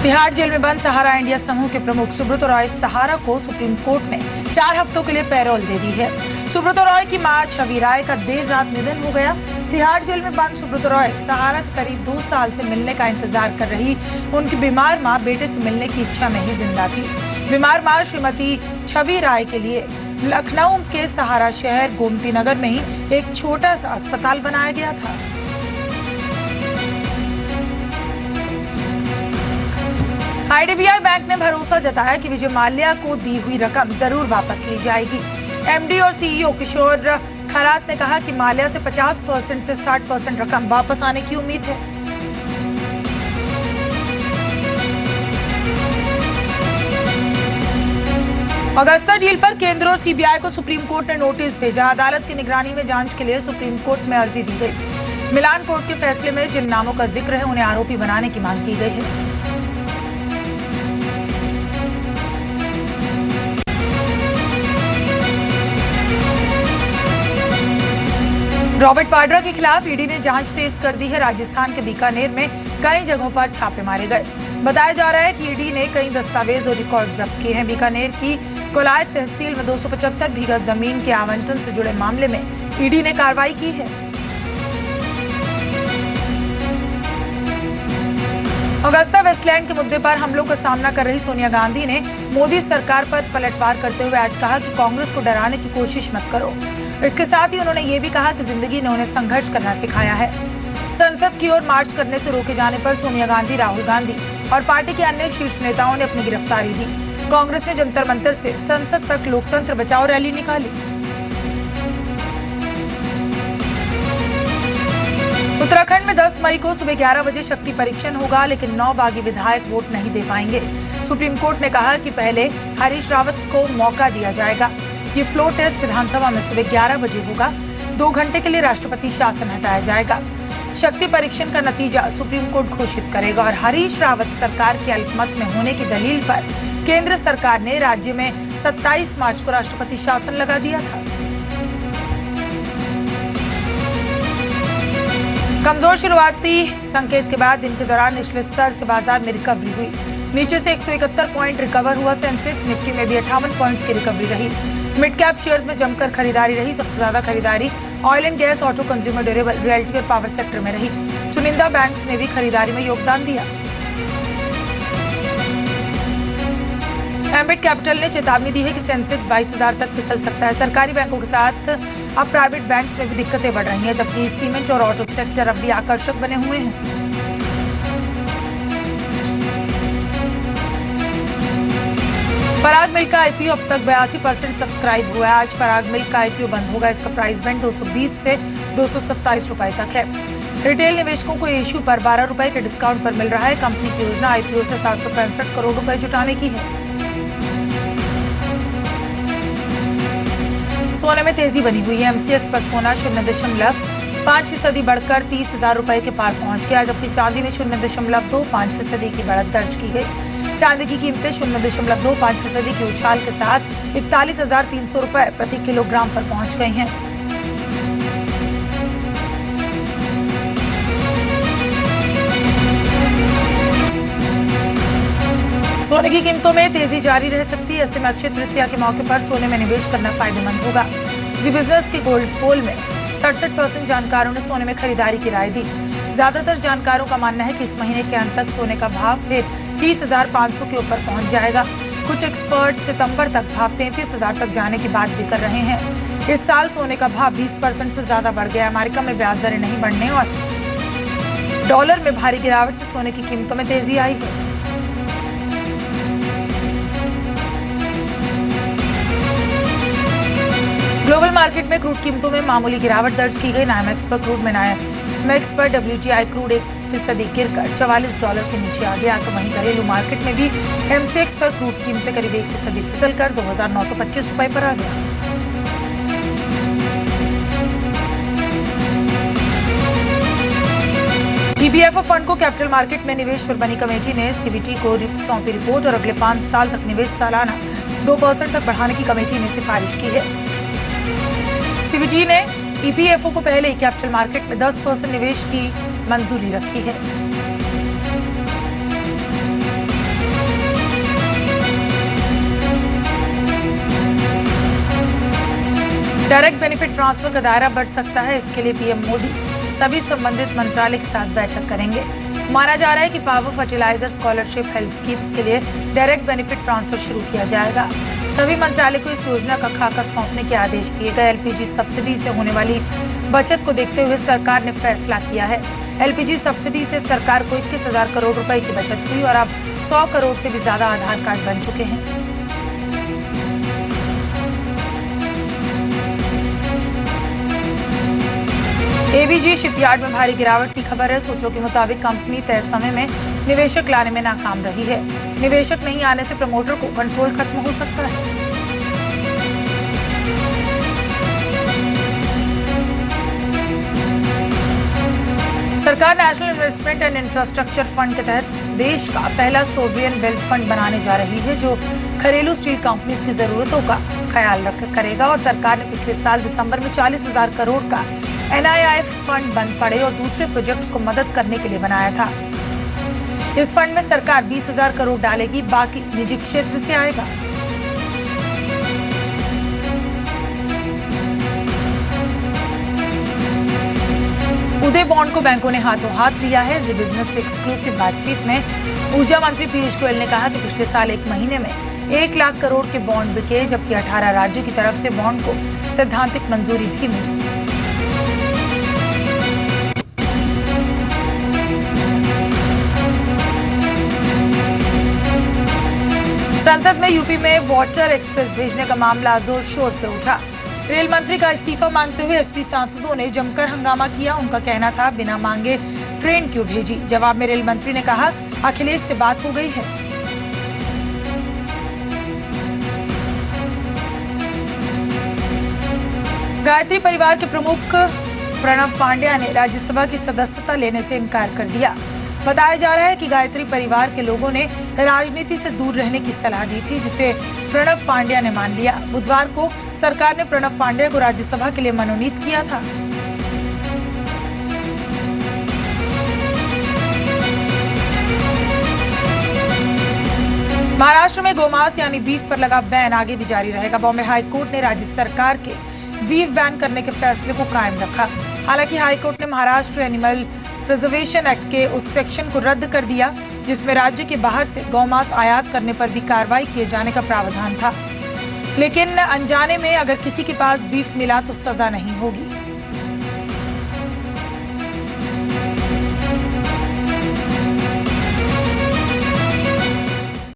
Tihar jail में बंद सहारा India समूह के प्रमुख सुब्रत रॉय सहारा को सुप्रीम कोर्ट ने 4 हफ्तों के लिए पैरोल दे दी है। सुब्रत रॉय की मां छवि राय का देर रात निधन हो गया। तिहाड़ जेल में बंद सुब्रत रॉय सहारा से करीब 2 साल से मिलने का इंतजार कर रही उनकी बीमार मां बेटे से मिलने की इच्छा में ही जिंदा थी। बीमार मां श्रीमती छवि राय के लिए लखनऊ के सहारा शहर गोमती नगर में ही एक छोटा सा अस्पताल बनाया गया था। IDBI बैंक ने भरोसा जताया कि विजय माल्या को दी हुई रकम जरूर वापस ली जाएगी। MD और CEO किशोर खरात ने कहा कि माल्या से 50% से 60% रकम वापस आने की उम्मीद है। अगस्ता डील पर केंद्र और CBI को सुप्रीम कोर्ट ने नोटिस भेजा। अदालत की निगरानी में जांच के लिए सुप्रीम कोर्ट में अर्जी दी गई। मिलान कोर्ट के फैसले में जिन नामों का जिक्र है उन्हें आरोपी बनाने की मांग की गई है। रॉबर्ट वाड्रा के खिलाफ ईडी ने जांच तेज कर दी है। राजस्थान के बीकानेर में कई जगहों पर छापे मारे गए। बताया जा रहा है कि ईडी ने कई दस्तावेज और रिकॉर्ड जब्त किए हैं। बीकानेर की कोलायत तहसील में 275 बीघा जमीन के आवंटन से जुड़े मामले में ईडी ने कार्रवाई की है। अगस्ता वेस्टलैंड के मुद्दे पर हमलों का सामना कर रही सोनिया गांधी ने मोदी सरकार पर पलटवार करते हुए आज कहा कि कांग्रेस को डराने की कोशिश मत करो। इसके साथ ही उन्होंने ये भी कहा कि जिंदगी ने उन्हें संघर्ष करना सिखाया है। संसद की ओर मार्च करने से रोके जाने पर सोनिया गांधी, राहुल गांधी और पार्टी के अन्य शीर्ष नेताओं ने अपनी गिरफ्तारी दी। कांग्रेस ने जंतर मंतर से संसद तक लोकतंत्र बचाओ रैली निकाली। उत्तराखंड में 10 मई को सुबह 11 बजे शक्ति परीक्षण होगा, लेकिन 9 बागी विधायक वोट नहीं दे पाएंगे। सुप्रीम कोर्ट ने कहा कि पहले हरीश रावत को मौका दिया जाएगा। ये फ्लोर टेस्ट विधानसभा में सुबह 11 बजे होगा। 2 घंटे के लिए राष्ट्रपति शासन हटाया जाएगा। शक्ति परीक्षण का नतीजा सुप्रीम कोर्ट घोषित करेगा और हरीश रावत सरकार के अल्पमत में होने की दलील पर केंद्र सरकार ने राज्य में 27 मार्च को राष्ट्रपति शासन लगा दिया था। कमजोर शुरुआती संकेत के बाद दिन के दौरान निचले स्तर से बाजार में रिकवरी हुई। नीचे से 171 पॉइंट रिकवर हुआ। सेंसेक्स निफ्टी में भी 58 पॉइंट्स की रिकवरी रही। मिड कैप शेयर्स में जमकर खरीदारी रही। सबसे ज्यादा खरीदारी oil and gas, auto, consumer durable, realty और पावर सेक्टर में रही। चुनिंदा बैंक्स ने भी खरीदारी में योगदान दिया। एम्बिट कैपिटल ने चेतावनी दी है कि सेंसेक्स 22,000 तक फिसल सकता है। सरकारी बैंकों के साथ अब प्राइवेट बैंक्स में भी दिक्कतें बढ़ रही हैं, जबकि सीमेंट और ऑटो सेक्टर अब भी आकर्षक बने हुए हैं। पराग मिल्क का IPO अब तक 82% सब्सक्राइब हुआ है। आज पराग मिल्क का IPO बंद होगा। इसका प्राइस बैंड 220 से 227 रुपए तक है। रिटेल निवेशकों को इश्यू पर 12 रुपए के डिस्काउंट पर मिल रहा है। कंपनी की योजना IPO से 765 करोड़ रुपए जुटाने की है। सोने में तेजी बनी हुई है। MCX पर सोना 0.5% बढ़कर 30,000 रुपए के पार पहुंच गया, जबकि चांदी में 0.25% की बढ़त दर्ज की गई। चांदी की कीमतें 0.25% की उछाल के साथ 41,300 रुपए प्रति किलोग्राम पर पहुंच गई हैं। सोने की कीमतों में तेजी जारी रह सकती है। ऐसे में अक्षय तृतीया के मौके पर सोने में निवेश करना फायदेमंद होगा। जी बिजनेस के गोल्ड पोल में 67% जानकारों ने सोने में खरीदारी की राय दी। ज्यादातर जानकारों का मानना है कि इस महीने के अंत तक सोने का भाव फिर 30,500 के ऊपर पहुंच जाएगा। कुछ एक्सपर्ट सितंबर तक भाव 33,000 तक जाने की बात भी कर रहे हैं। इस साल सोने का भाव 20% से ज्यादा बढ़ गया। अमेरिका में ब्याज दरें नहीं बढ़ने और डॉलर में भारी गिरावट से सोने की कीमतों में तेजी आई है। ग्लोबल मार्केट में क्रूड कीमतों में मामूली गिरावट दर्ज की गई। नायमेक्स पर क्रूड में नायमेक्स पर WTI क्रूड 1% गिरकर $44 के नीचे आ गया। तो वहीं घरेलू मार्केट में भी MCX पर क्रूड कीमतें करीब 1% फिसलकर 2,925 रुपए पर आ गया। EPFO फंड को कैपिटल मार्केट में निवेश पर बनी कमेटी ने CBT को सौंपी रिपोर्ट और अगले 5 साल तक निवेश सालाना 2% तक बढ़ाने की कमेटी ने सिफारिश की है। CBT ने EPFO को पहले ही कैपिटल मार्केट में 10% निवेश की मंजूरी रखी है। डायरेक्ट बेनिफिट ट्रांसफर का दायरा बढ़ सकता है। इसके लिए पीएम मोदी सभी संबंधित मंत्रालय के साथ बैठक करेंगे। माना जा रहा है कि power, fertiliser, scholarship, health schemes के लिए डायरेक्ट बेनिफिट ट्रांसफर शुरू किया जाएगा। सभी मंत्रालय को इस योजना का खाका सौंपने के आदेश दिए गए। एलपीजी सब्सिडी से होने वाली बचत को देखते हुए सरकार ने फैसला किया है। एलपीजी सब्सिडी से सरकार को 21,000 करोड़ रुपए की बचत हुई और अब 100 करोड़ से भी ज्यादा आधार कार्ड बन चुके हैं। एबीजी शिपयार्ड में भारी गिरावट की खबर है। सूत्रों के मुताबिक कंपनी तय समय में निवेशक लाने में नाकाम रही है। निवेशक नहीं आने से प्रमोटर को कंट्रोल खत्म हो सकता है। सरकार national investment and infrastructure fund के तहत देश का पहला सोवरियन वेल्थ फंड बनाने जा रही है, जो घरेलू स्टील कंपनीज की जरूरतों का ख्याल करेगा। और सरकार ने पिछले साल दिसंबर में 40,000 करोड़ का NIIF फंड बंद पड़े और दूसरे प्रोजेक्ट्स को मदद करने के लिए बनाया था। इस फंड में सरकार 20,000 करोड़ डालेगी, बाकी निजी क्षेत्र से आएगा। उदय बॉन्ड को बैंकों ने हाथों हाथ लिया है। जी बिजनेस से एक्सक्लूसिव बातचीत में ऊर्जा मंत्री पीयूष गोयल ने कहा कि पिछले साल एक महीने में 1 लाख करोड़ के बॉन्ड बिके, जबकि 18 राज्यों की तरफ से बॉन्ड को सैद्धांतिक मंजूरी भी मिली। संसद में यूपी में वाटर एक्सप्रेस भेजने का मामला जोर शोर से उठा। रेल मंत्री का इस्तीफा मांगते हुए एसपी सांसदों ने जमकर हंगामा किया। उनका कहना था, बिना मांगे ट्रेन क्यों भेजी। जवाब में रेल मंत्री ने कहा, अखिलेश से बात हो गई है। गायत्री परिवार के प्रमुख प्रणव पांड्या ने राज्यसभा की सदस्यता लेने से इनकार कर दिया। बताया जा रहा है कि गायत्री परिवार के लोगों ने राजनीति से दूर रहने की सलाह दी थी, जिसे प्रणव पांड्या ने मान लिया। बुधवार को सरकार ने प्रणव पांड्या को राज्यसभा के लिए मनोनीत किया था। महाराष्ट्र में गोमांस यानी बीफ पर लगा बैन आगे भी जारी रहेगा। बॉम्बे हाई कोर्ट ने राज्य सरकार के बीफ बैन करने के फैसले को कायम रखा। हालांकि हाई कोर्ट ने महाराष्ट्र एनिमल प्रिजर्वेशन एक्ट के उस सेक्शन को रद्द कर दिया जिसमें राज्य के बाहर से गौमांस आयात करने पर भी कार्रवाई किए जाने का प्रावधान था। लेकिन अनजाने में अगर किसी के पास बीफ मिला तो सजा नहीं होगी।